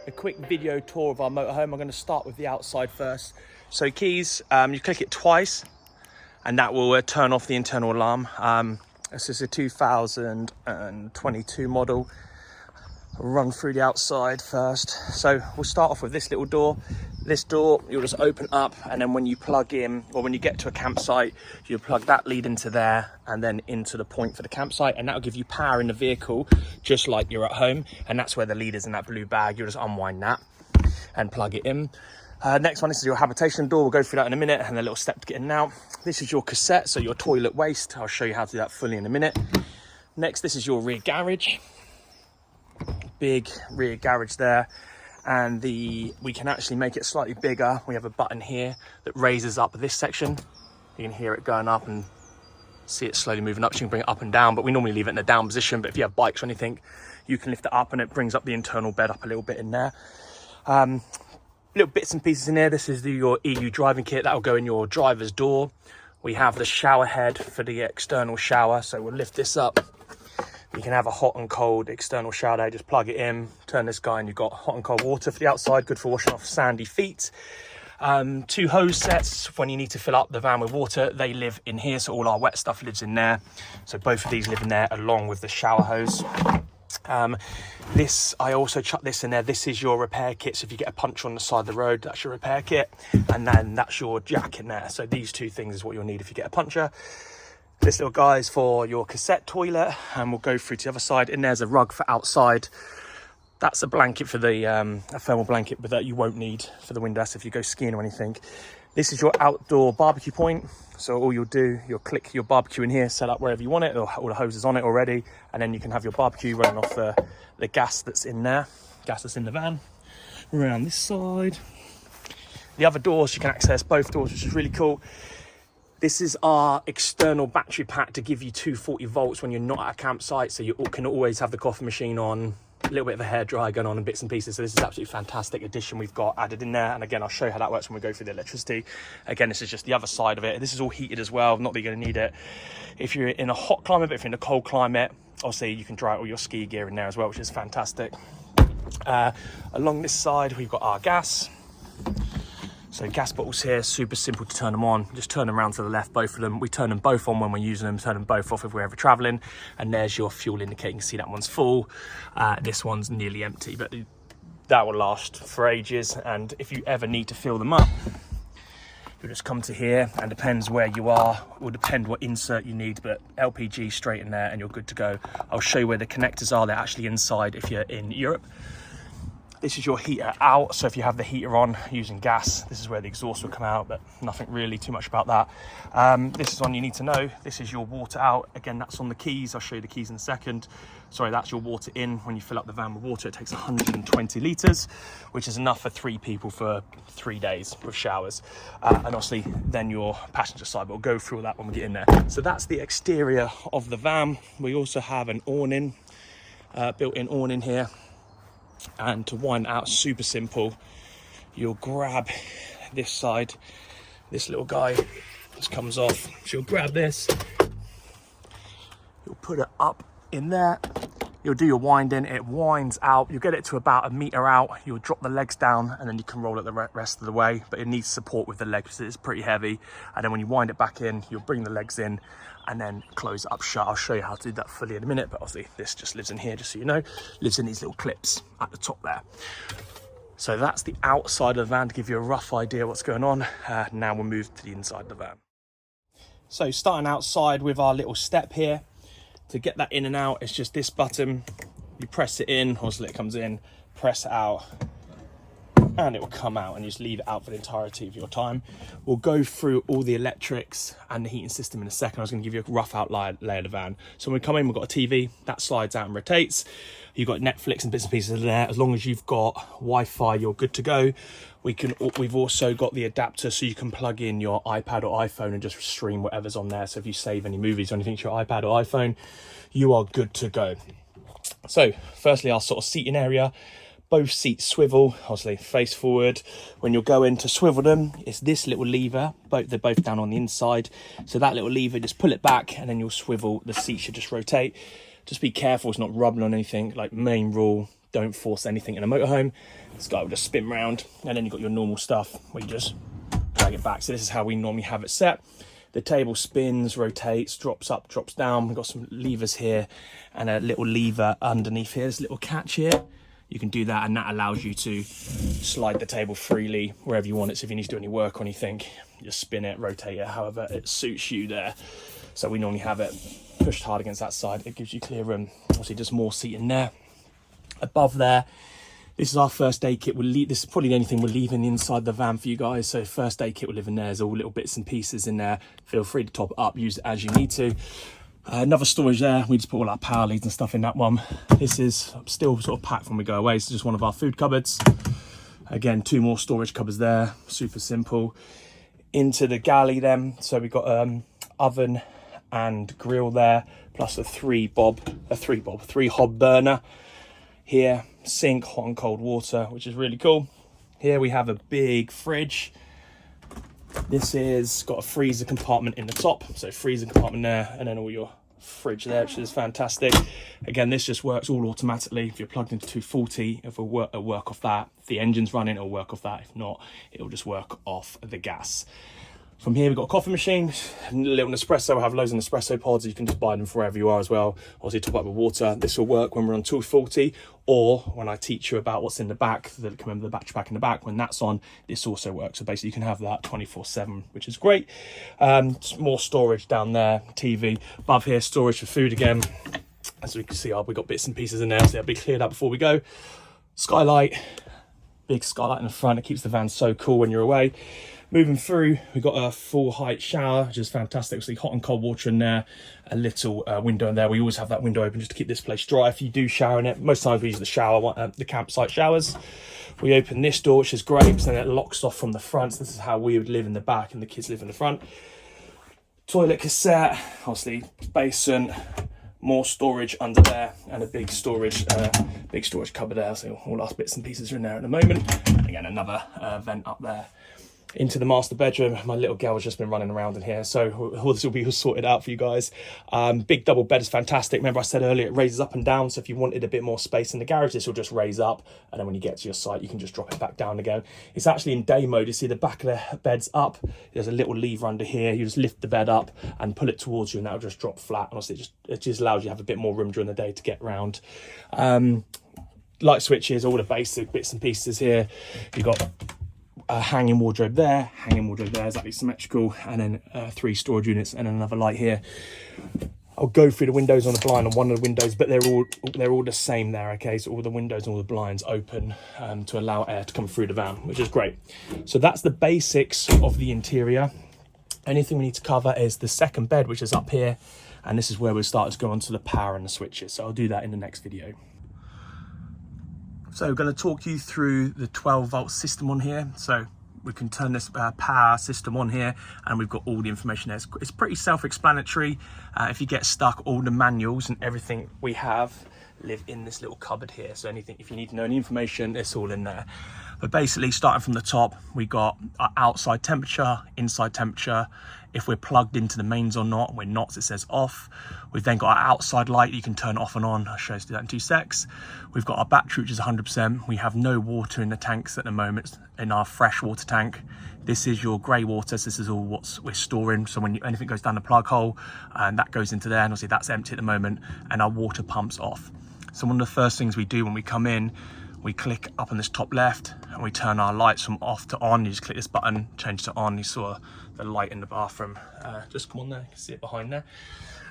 a quick video tour of our motorhome. I'm going to start with the outside first. So keys, you click it twice and that will turn off the internal alarm. This is a 2022 model. I'll run through the outside first. So we'll start off with this little door. This door you'll just open up, and then when you plug in, or when you get to a campsite, you'll plug that lead into there and then into the point for the campsite, and that'll give you power in the vehicle just like you're at home. And that's where the lead is in that blue bag. You'll just unwind that and plug it in. Next one, this is your habitation door. We'll go through that in a minute, and a little step to get in and out. This is your cassette, so your toilet waste. I'll show you how to do that fully in a minute. Next, this is your rear garage. Big rear garage there. And we can actually make it slightly bigger. We have a button here that raises up this section. You can hear it going up and see it slowly moving up. So you can bring it up and down, but we normally leave it in a down position. But if you have bikes or anything, you can lift it up and it brings up the internal bed up a little bit in there. Little bits and pieces in there. This is your EU driving kit. That'll go in your driver's door. We have the shower head for the external shower. So we'll lift this up. You can have a hot and cold external shower there. Just plug it in, turn this guy, and you've got hot and cold water for the outside, good for washing off sandy feet. 2 hose sets when you need to fill up the van with water. They live in here, so all our wet stuff lives in there. So both of these live in there along with the shower hose. I also chuck this in there. This is your repair kit. So if you get a puncture on the side of the road, that's your repair kit. And then that's your jack in there. So these 2 things is what you'll need if you get a puncture. This little guy is for your cassette toilet, and we'll go through to the other side. And there's a rug for outside. That's a blanket for the a thermal blanket, but that you won't need for the windlass if you go skiing or anything. This is your outdoor barbecue point. So all you'll do, you'll click your barbecue in here, set up wherever you want it, or all the hoses on it already, and then you can have your barbecue running off the gas that's in there, gas that's in the van. Around this side, the other doors, you can access both doors, which is really cool. This is our external battery pack to give you 240 volts when you're not at a campsite, so you can always have the coffee machine on, a little bit of a hairdryer going on and bits and pieces. So this is absolutely fantastic addition we've got added in there. And again, I'll show you how that works when we go through the electricity. Again, this is just the other side of it. This is all heated as well, not that you're going to need it if you're in a hot climate, but if you're in a cold climate, obviously you can dry all your ski gear in there as well, which is fantastic. Along this side, we've got our gas. So gas bottles here, super simple to turn them on. Just turn them around to the left, both of them. We turn them both on when we're using them, turn them both off if we're ever traveling. And there's your fuel indicator. You can see that one's full. This one's nearly empty, but that will last for ages. And if you ever need to fill them up, you'll just come to here, and depends where you are, it will depend what insert you need, but LPG straight in there and you're good to go. I'll show you where the connectors are. They're actually inside if you're in Europe. This is your heater out, so if you have the heater on using gas, this is where the exhaust will come out, but nothing really too much about that. This is one you need to know. This is your water out. Again, that's on the keys. I'll show you the keys in a second. Sorry, that's your water in. When you fill up the van with water, it takes 120 litres, which is enough for 3 people for 3 days with showers. And obviously, then your passenger side, but we'll go through all that when we get in there. So that's the exterior of the van. We also have an awning, built-in awning here. And to wind out, super simple. You'll grab this side, this little guy just comes off. So you'll grab this, you'll put it up in there, you'll do your winding, it winds out, you'll get it to about 1 meter out, you'll drop the legs down, and then you can roll it the rest of the way, but it needs support with the legs because it's pretty heavy. And then when you wind it back in, you'll bring the legs in and then close it up shut. I'll show you how to do that fully in a minute, but obviously this just lives in here, just so you know, lives in these little clips at the top there. So that's the outside of the van to give you a rough idea what's going on. Now we'll move to the inside of the van. So starting outside with our little step here, to get that in and out, it's just this button. You press it in, obviously it comes in, press it out, and it will come out, and you just leave it out for the entirety of your time. We'll go through all the electrics and the heating system in a second. I was going to give you a rough outline of the van. So when we come in, we've got a TV that slides out and rotates. You've got Netflix and bits and pieces in there. As long as you've got Wi-Fi, you're good to go. We've also got the adapter, so you can plug in your iPad or iPhone and just stream whatever's on there. So if you save any movies or anything to your iPad or iPhone, you are good to go. So firstly, our sort of seating area. Both seats swivel, obviously face forward. When you're going to swivel them, it's this little lever. They're both down on the inside. So that little lever, just pull it back and then you'll swivel. The seat should just rotate. Just be careful it's not rubbing on anything. Like, main rule, don't force anything in a motorhome. This guy will just spin round, and then you've got your normal stuff where you just drag it back. So this is how we normally have it set. The table spins, rotates, drops up, drops down. We've got some levers here and a little lever underneath here. There's a little catch here. You can do that, and that allows you to slide the table freely wherever you want it. So if you need to do any work or anything, just spin it, rotate it, however it suits you there. So we normally have it pushed hard against that side. It gives you clear room. Obviously, just more seating there. Above there, this is our first aid kit. This is probably the only thing we're leaving inside the van for you guys. So first aid kit will live in there. There's all little bits and pieces in there. Feel free to top it up, use it as you need to. Another storage there. We just put all our power leads and stuff in that one. This is still sort of packed when we go away. So just one of our food cupboards. Again, 2 more storage cupboards there. Super simple. Into the galley then. So we've got oven and grill there, plus a 3 hob burner here. Sink, hot and cold water, which is really cool. Here we have a big fridge. This is got a freezer compartment in the top, so freezer compartment there, and then all your fridge there, which is fantastic. Again, this just works all automatically. If you're plugged into 240, it'll work off that. If the engine's running, it'll work off that. If not, it'll just work off the gas. From here, we've got a coffee machine, a little Nespresso. I have loads of Nespresso pods. You can just buy them for wherever you are as well. Obviously, top up with water. This will work when we're on 240, or when I teach you about what's in the back, remember the battery pack in the back, when that's on, this also works. So basically, you can have that 24/7, which is great. More storage down there, TV. Above here, storage for food again. As we can see, we've got bits and pieces in there, so they'll be cleared up before we go. Skylight, big skylight in the front. It keeps the van so cool when you're away. Moving through, we've got a full height shower, which is fantastic. Obviously, hot and cold water in there, a little window in there. We always have that window open just to keep this place dry if you do shower in it. Most times we use the campsite showers. We open this door, which is great, because then it locks off from the front. So this is how we would live in the back and the kids live in the front. Toilet cassette, obviously basin, more storage under there, and a big storage cupboard there. So all our bits and pieces are in there at the moment. Again, another vent up there. Into the master bedroom. My little girl has just been running around in here, so all this will be all sorted out for you guys. Big double bed is fantastic. Remember I said earlier, it raises up and down, so if you wanted a bit more space in the garage, this will just raise up, and then when you get to your site, you can just drop it back down again. It's actually in day mode. You see the back of the bed's up. There's a little lever under here. You just lift the bed up and pull it towards you, and that'll just drop flat. Honestly, it just allows you to have a bit more room during the day to get round. Light switches, all the basic bits and pieces here. You've got a hanging wardrobe there, exactly symmetrical, and then 3 storage units and another light here. I'll go through the windows on the blind on one of the windows, but they're all the same there, okay? So all the windows and all the blinds open to allow air to come through the van, which is great. So that's the basics of the interior. Anything we need to cover is the second bed, which is up here, and this is where we'll start to go onto the power and the switches. So I'll do that in the next video. So we're going to talk you through the 12-volt system on here. So we can turn this power system on here, and we've got all the information there. It's pretty self-explanatory. If you get stuck, all the manuals and everything we have live in this little cupboard here. So if you need to know any information, it's all in there. But basically, starting from the top, we got our outside temperature, inside temperature, if we're plugged into the mains or not. We're not, so it says off. We've then got our outside light. You can turn it off and on. I'll show you that in 2 secs. We've got our battery, which is 100%. We have no water in the tanks at the moment, in our fresh water tank. This is your grey water, so this is all what we're storing. So when anything goes down the plug hole, and that goes into there, and obviously that's empty at the moment, and our water pump's off. So one of the first things we do when we come in, we click up on this top left and we turn our lights from off to on. You just click this button, change to on. You saw the light in the bathroom. Just come on there, you can see it behind there.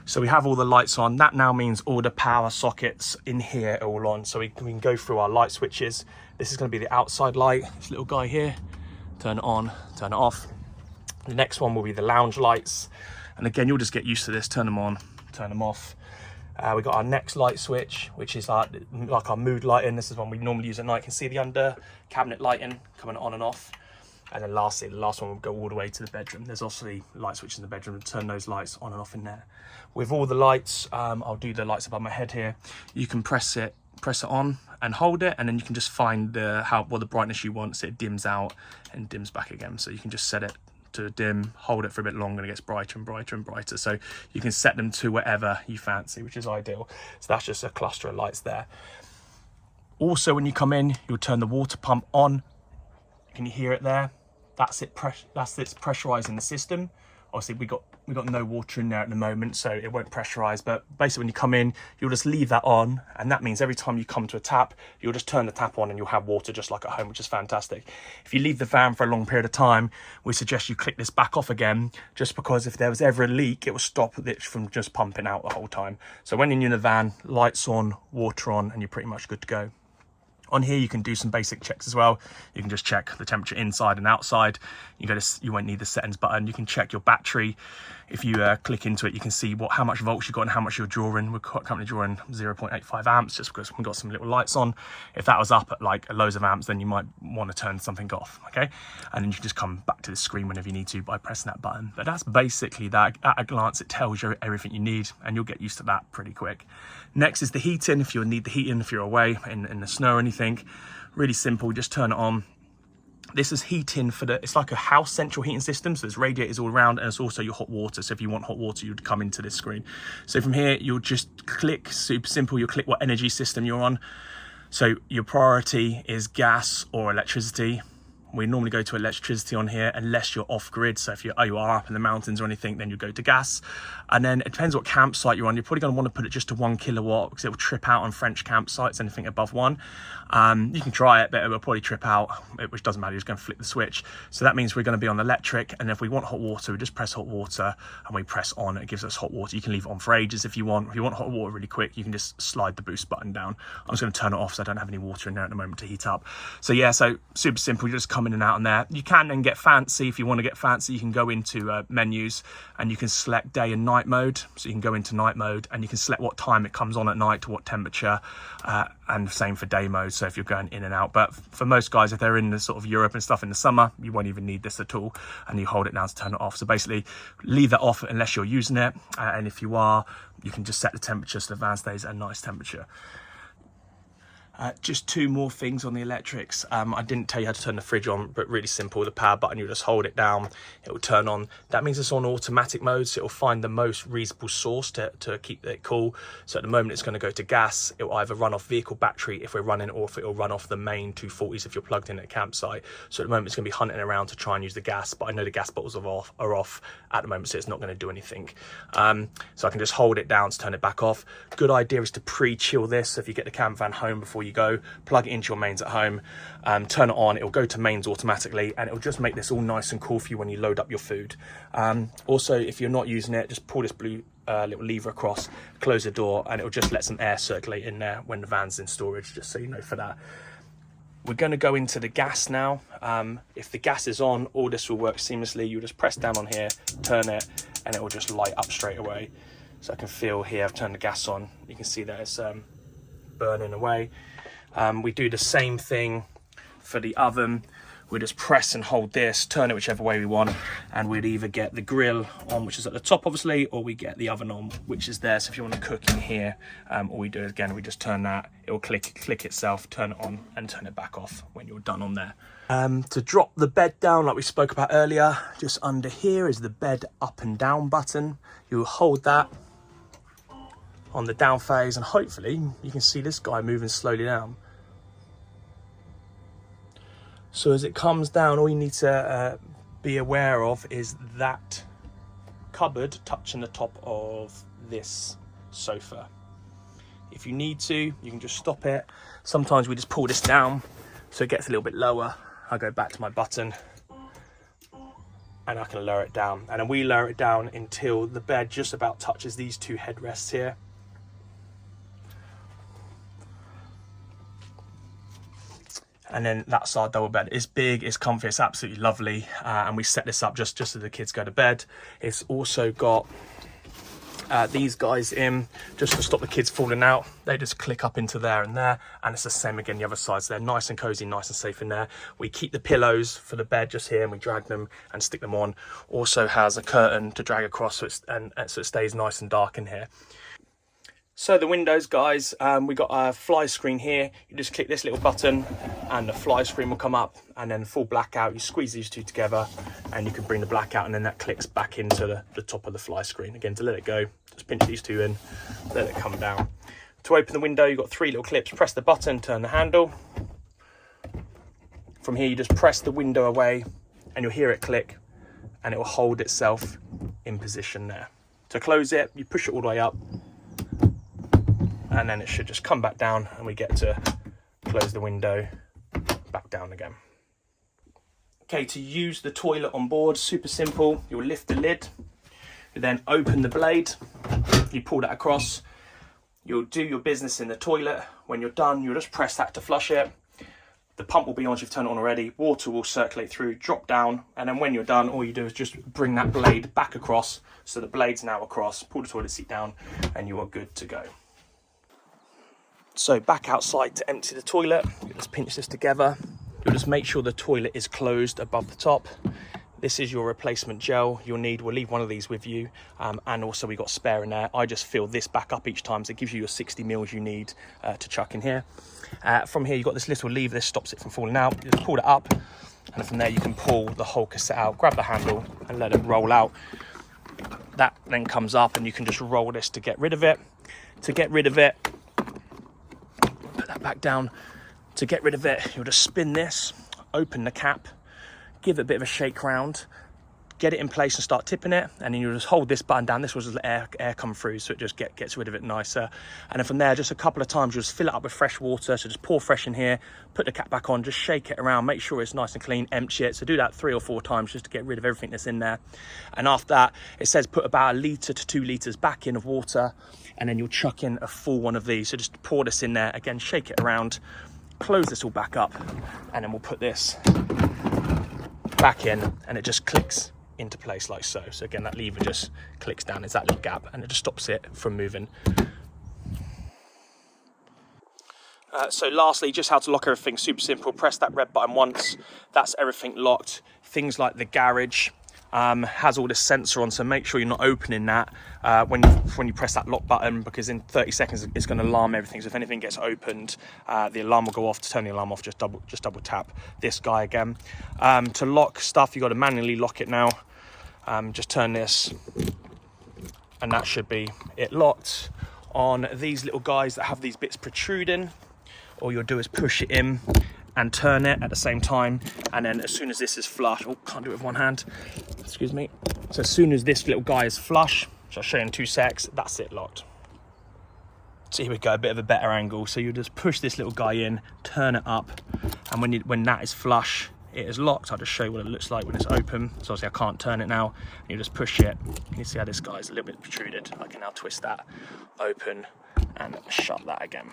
So we have all the lights on. That now means all the power sockets in here are all on. So we can go through our light switches. This is going to be the outside light, this little guy here. Turn it on, turn it off. The next one will be the lounge lights. And again, you'll just get used to this. Turn them on, turn them off. We got our next light switch, which is like our mood lighting. This is one we normally use at night. You can see the under cabinet lighting coming on and off. And then lastly, the last one will go all the way to the bedroom. There's obviously light switches in the bedroom to turn those lights on and off in there. With all the lights, I'll do the lights above my head here. You can press it on and hold it, and then you can just find what the brightness you want. So it dims out and dims back again. So you can just set it to dim, hold it for a bit longer, and it gets brighter and brighter and brighter. So you can set them to whatever you fancy, which is ideal. So that's just a cluster of lights there. Also, when you come in, you'll turn the water pump on. Can you hear it there? That's it. That's it's pressurizing the system. Obviously, we got no water in there at the moment, so it won't pressurize. But basically, when you come in, you'll just leave that on, and that means every time you come to a tap, you'll just turn the tap on, and you'll have water just like at home, which is fantastic. If you leave the van for a long period of time, we suggest you click this back off again, just because if there was ever a leak, it will stop it from just pumping out the whole time. So when you're in the van, lights on, water on, and you're pretty much good to go. On here, you can do some basic checks as well. You can just check the temperature inside and outside. You won't need the settings button. You can check your battery. If you click into it, you can see how much volts you've got and how much you're drawing. We're currently drawing 0.85 amps just because we've got some little lights on. If that was up at like loads of amps, then you might want to turn something off, okay? And then you can just come back to the screen whenever you need to by pressing that button. But that's basically that. At a glance, it tells you everything you need, and you'll get used to that pretty quick. Next is the heating. If you'll need the heating, if you're away in the snow or anything, really simple, just turn it on. This is heating it's like a house central heating system. So there's radiators all around, and it's also your hot water. So if you want hot water, you'd come into this screen. So from here, you'll just click, super simple, you'll click what energy system you're on. So your priority is gas or electricity. We normally go to electricity on here unless you're off grid. So if you are up in the mountains or anything, then you go to gas. And then it depends what campsite you're on. You're probably going to want to put it just to 1 kilowatt because it will trip out on French campsites, anything above 1. You can try it, but it will probably trip out, which doesn't matter. You're just going to flip the switch. So that means we're going to be on electric. And if we want hot water, we just press hot water and we press on. It gives us hot water. You can leave it on for ages if you want. If you want hot water really quick, you can just slide the boost button down. I'm just going to turn it off so I don't have any water in there at the moment to heat up. So yeah, so super simple. You just come in and out on there. You can then get fancy. If you want to get fancy, you can go into menus and you can select day and night mode. So you can go into night mode and you can select what time it comes on at night to what temperature, and same for day mode. So if you're going in and out, but for most guys, if they're in the sort of Europe and stuff in the summer, you won't even need this at all, and you hold it down to turn it off. So basically leave that off unless you're using it, and if you are, you can just set the temperature so the van stays at a nice temperature. Just two more things on the electrics. I didn't tell you how to turn the fridge on, but really simple. The power button, you just hold it down, it will turn on. That means it's on automatic mode, so it will find the most reasonable source to keep it cool. So at the moment, it's going to go to gas. It will either run off vehicle battery if we're running, or if it will run off the main 240s if you're plugged in at a campsite. So at the moment, it's going to be hunting around to try and use the gas, but I know the gas bottles are off at the moment, so it's not going to do anything. So I can just hold it down to turn it back off. Good idea is to pre-chill this. So if you get the campervan home before you go, plug it into your mains at home, turn it on, it will go to mains automatically, and it will just make this all nice and cool for you when you load up your food. Also, if you're not using it, just pull this blue little lever across, close the door, and it will just let some air circulate in there when the van's in storage, just so you know for that. We're going to go into the gas now. If the gas is on, all this will work seamlessly. You just press down on here, turn it, and it will just light up straight away. So I can feel here, I've turned the gas on. You can see that it's burning away. We do the same thing for the oven. We just press and hold this, turn it whichever way we want, and we'd either get the grill on, which is at the top obviously, or we get the oven on, which is there. So if you want to cook in here, all we do is, again, we just turn that, it will click itself, turn it on and turn it back off when you're done on there. To drop the bed down, like we spoke about earlier, just under here is the bed up and down button. You hold that on the down phase, and hopefully you can see this guy moving slowly down. So as it comes down, all you need to be aware of is that cupboard touching the top of this sofa. If you need to, you can just stop it. Sometimes we just pull this down so it gets a little bit lower. I go back to my button and I can lower it down. And then we lower it down until the bed just about touches these two headrests here. And then that's our double bed. It's big, it's comfy, it's absolutely lovely. And we set this up just so the kids go to bed. It's also got these guys in just to stop the kids falling out. They just click up into there and there. And it's the same again, the other side. So they're nice and cozy, nice and safe in there. We keep the pillows for the bed just here and we drag them and stick them on. Also has a curtain to drag across so it stays nice and dark in here. So the windows, guys, we got a fly screen here. You just click this little button and the fly screen will come up, and then full blackout. You squeeze these two together and you can bring the blackout, and then that clicks back into the top of the fly screen. Again, to let it go, just pinch these two in, let it come down. To open the window, you've got 3 little clips. Press the button, turn the handle. From here, you just press the window away and you'll hear it click and it will hold itself in position there. To close it, you push it all the way up and then it should just come back down and we get to close the window back down again. Okay, to use the toilet on board, super simple. You'll lift the lid, you then open the blade, you pull that across, you'll do your business in the toilet. When you're done, you'll just press that to flush it. The pump will be on once you've turned it on already, water will circulate through, drop down, and then when you're done, all you do is just bring that blade back across, so the blade's now across, pull the toilet seat down, and you are good to go. So back outside to empty the toilet, you just pinch this together. You'll just make sure the toilet is closed above the top. This is your replacement gel you'll need. We'll leave one of these with you. And also we got spare in there. I just fill this back up each time, so it gives you your 60 mils you need to chuck in here. From here, you've got this little lever. This stops it from falling out. You just pull it up, and from there you can pull the whole cassette out, grab the handle and let it roll out. That then comes up and you can just roll this to get rid of it. To get rid of it, put that back down. To get rid of it, you'll just spin this, open the cap, give it a bit of a shake round, get it in place and start tipping it, and then you'll just hold this button down. This was let air come through, so it just gets rid of it nicer. And then from there, just a couple of times, you'll just fill it up with fresh water. So just pour fresh in here, put the cap back on, just shake it around, make sure it's nice and clean, empty it. So do that 3 or 4 times just to get rid of everything that's in there. And after that, it says put about 1 litre to 2 litres back in of water, and then you'll chuck in a full one of these. So just pour this in there, again, shake it around, close this all back up, and then we'll put this back in and it just clicks into place like so. So again, that lever just clicks down, there's that little gap, and it just stops it from moving. So lastly, just how to lock everything, super simple. Press that red button once, that's everything locked. Things like the garage has all this sensor on, so make sure you're not opening that when you press that lock button, because in 30 seconds it's going to alarm everything. So if anything gets opened, the alarm will go off. To turn the alarm off, just double tap this guy again. To lock stuff, you've got to manually lock it now. Just turn this and that should be it locked. On these little guys that have these bits protruding, all you'll do is push it in and turn it at the same time, and then as soon as this is flush, oh, can't do it with one hand, excuse me. So as soon as this little guy is flush, which I'll show you in 2 secs, that's it locked. So here we go, a bit of a better angle. So you just push this little guy in, turn it up, and when that is flush, it is locked. I'll just show you what it looks like when it's open. So obviously I can't turn it now. And you just push it. You can see how this guy's a little bit protruded. I can now twist that open and shut that again.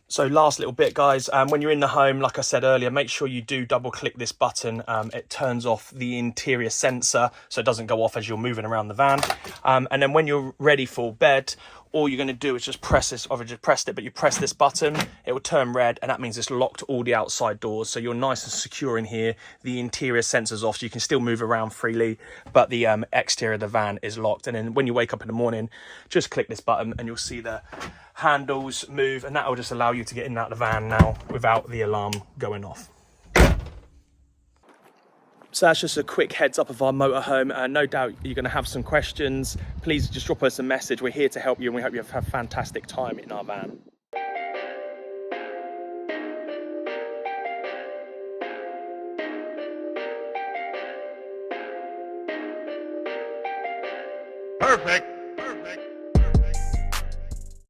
So last little bit, guys, when you're in the home, like I said earlier, make sure you do double click this button. It turns off the interior sensor, so it doesn't go off as you're moving around the van. And then when you're ready for bed, all you're going to do is just press this. I've just pressed it, but you press this button, it will turn red, and that means it's locked all the outside doors. So you're nice and secure in here. The interior sensor's off, so you can still move around freely, but the exterior of the van is locked. And then when you wake up in the morning, just click this button and you'll see the handles move, and that will just allow you to get in and out of the van now without the alarm going off. So that's just a quick heads up of our motorhome. No doubt you're going to have some questions. Please just drop us a message. We're here to help you, and we hope you have a fantastic time in our van. Perfect.